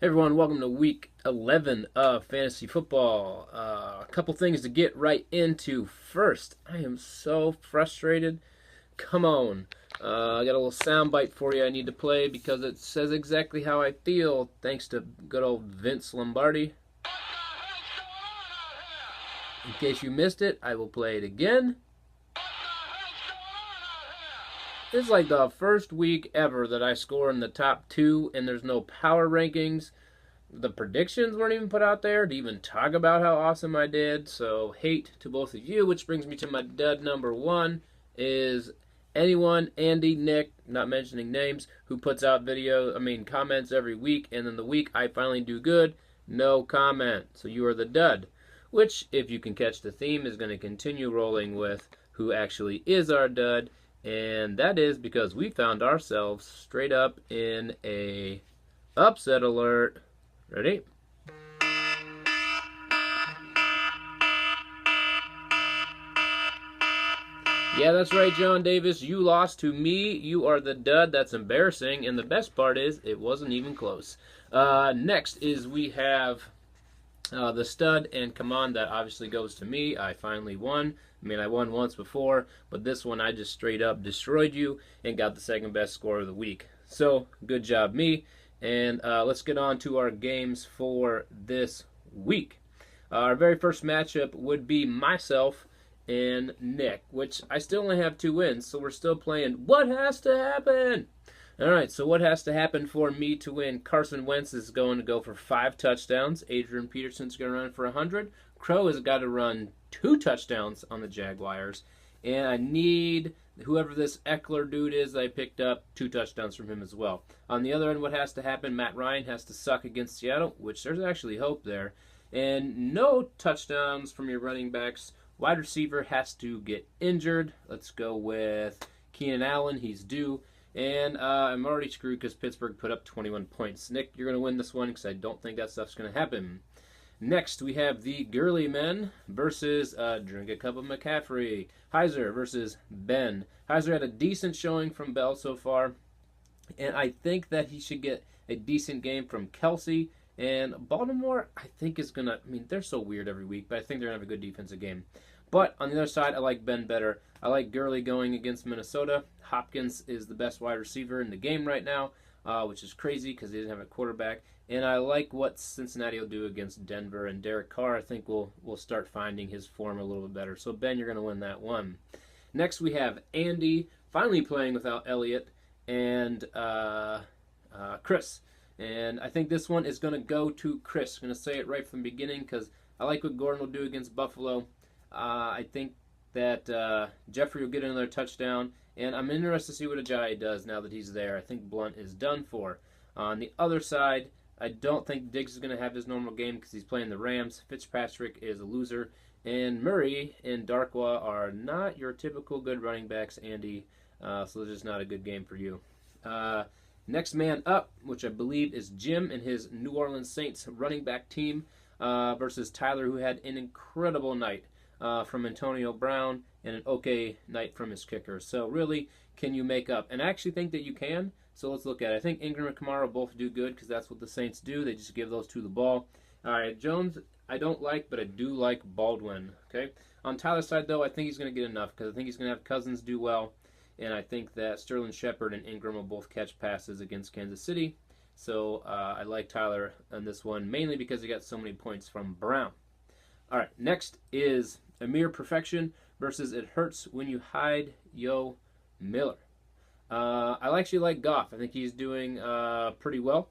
Hey everyone, welcome to week 11 of fantasy football. A couple things to get right into. First, I am so frustrated. Come on. I got a little soundbite for you I need to play because it says exactly how I feel, thanks to good old Vince Lombardi. In case you missed it, I will play it again. This is like the first week ever that I score in the top two, and there's no power rankings. The predictions weren't even put out there to even talk about how awesome I did. So hate to both of you, which brings me to my dud number one is anyone, Andy, Nick, not mentioning names, who puts out comments every week, and then the week I finally do good, no comment. So you are the dud, which, if you can catch the theme, is going to continue rolling with who actually is our dud, and that is because we found ourselves straight up in a upset alert. Ready? Yeah, that's right, John Davis. You lost to me. You are the dud. That's embarrassing. And the best part is, it wasn't even close. Next is we have the stud and command. That obviously goes to me. I finally won. I won once before, but this one I just straight up destroyed you and got the second best score of the week. So, good job, me. And let's get on to our games for this week. Our very first matchup would be myself and Nick, which I still only have 2 wins, so we're still playing what has to happen. Alright, so what has to happen for me to win? Carson Wentz is going to go for 5 touchdowns. Adrian Peterson's going to run for 100. Crow has got to run 2 touchdowns on the Jaguars. And I need whoever this Eckler dude is I picked up, 2 touchdowns from him as well. On the other end, what has to happen? Matt Ryan has to suck against Seattle, which there's actually hope there. And no touchdowns from your running backs. Wide receiver has to get injured. Let's go with Keenan Allen. He's due. And I'm already screwed because Pittsburgh put up 21 points. Nick, you're going to win this one because I don't think that stuff's going to happen. Next, we have the Gurley men versus Drink a Cup of McCaffrey. Heiser versus Ben. Heiser had a decent showing from Bell so far, and I think that he should get a decent game from Kelsey. And Baltimore, I think, is going to... they're so weird every week, but I think they're going to have a good defensive game. But on the other side, I like Ben better. I like Gurley going against Minnesota. Hopkins is the best wide receiver in the game right now, which is crazy because he doesn't have a quarterback. And I like what Cincinnati will do against Denver. And Derek Carr, I think, will start finding his form a little bit better. So, Ben, you're going to win that one. Next, we have Andy finally playing without Elliott and Chris. And I think this one is going to go to Chris. I'm going to say it right from the beginning because I like what Gordon will do against Buffalo. I think that Jeffrey will get another touchdown. And I'm interested to see what Ajayi does now that he's there. I think Blunt is done for. On the other side, I don't think Diggs is going to have his normal game because he's playing the Rams. Fitzpatrick is a loser. And Murray and Darkwa are not your typical good running backs, Andy. So it's just not a good game for you. Next man up, which I believe is Jim and his New Orleans Saints running back team versus Tyler, who had an incredible night from Antonio Brown and an okay night from his kicker. So really, can you make up? And I actually think that you can. So let's look at it. I think Ingram and Kamara both do good because that's what the Saints do. They just give those two the ball. All right, Jones, I don't like, but I do like Baldwin. Okay. On Tyler's side, though, I think he's going to get enough because I think he's going to have Cousins do well. And I think that Sterling Shepard and Ingram will both catch passes against Kansas City. So I like Tyler on this one, mainly because he got so many points from Brown. All right, next is Amir Perfection versus It Hurts When You Hide Yo Miller. I actually like Goff. I think he's doing pretty well.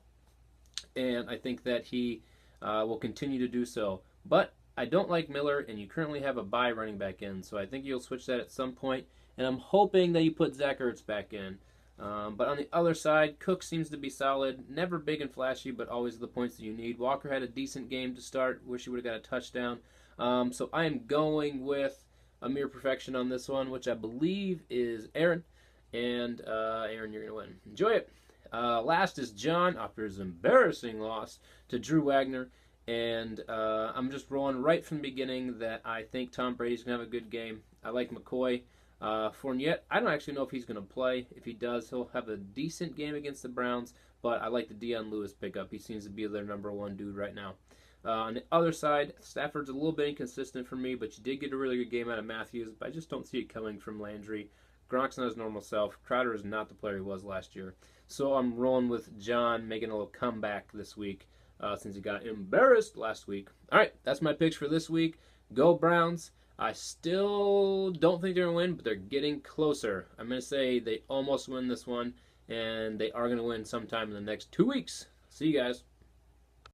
And I think that he will continue to do so. But I don't like Miller, and you currently have a bye running back in. So I think you'll switch that at some point. And I'm hoping that you put Zach Ertz back in. But on the other side, Cook seems to be solid. Never big and flashy, but always the points that you need. Walker had a decent game to start. Wish he would have got a touchdown. So I am going with Amir Perfection on this one, which I believe is Aaron. And Aaron, you're going to win. Enjoy it. Last is John after his embarrassing loss to Drew Wagner. And I'm just rolling right from the beginning that I think Tom Brady's going to have a good game. I like McCoy. Fournette, I don't actually know if he's going to play. If he does, he'll have a decent game against the Browns. but I like the Deion Lewis pickup. He seems to be their #1 dude right now. On the other side, Stafford's a little bit inconsistent for me, but you did get a really good game out of Matthews, but I just don't see it coming from Landry. Gronk's not his normal self. Crowder is not the player he was last year. So I'm rolling with John making a little comeback this week since he got embarrassed last week. All right, that's my picks for this week. Go Browns. I still don't think they're going to win, but they're getting closer. I'm going to say they almost win this one, and they are going to win sometime in the next 2 weeks. See you guys.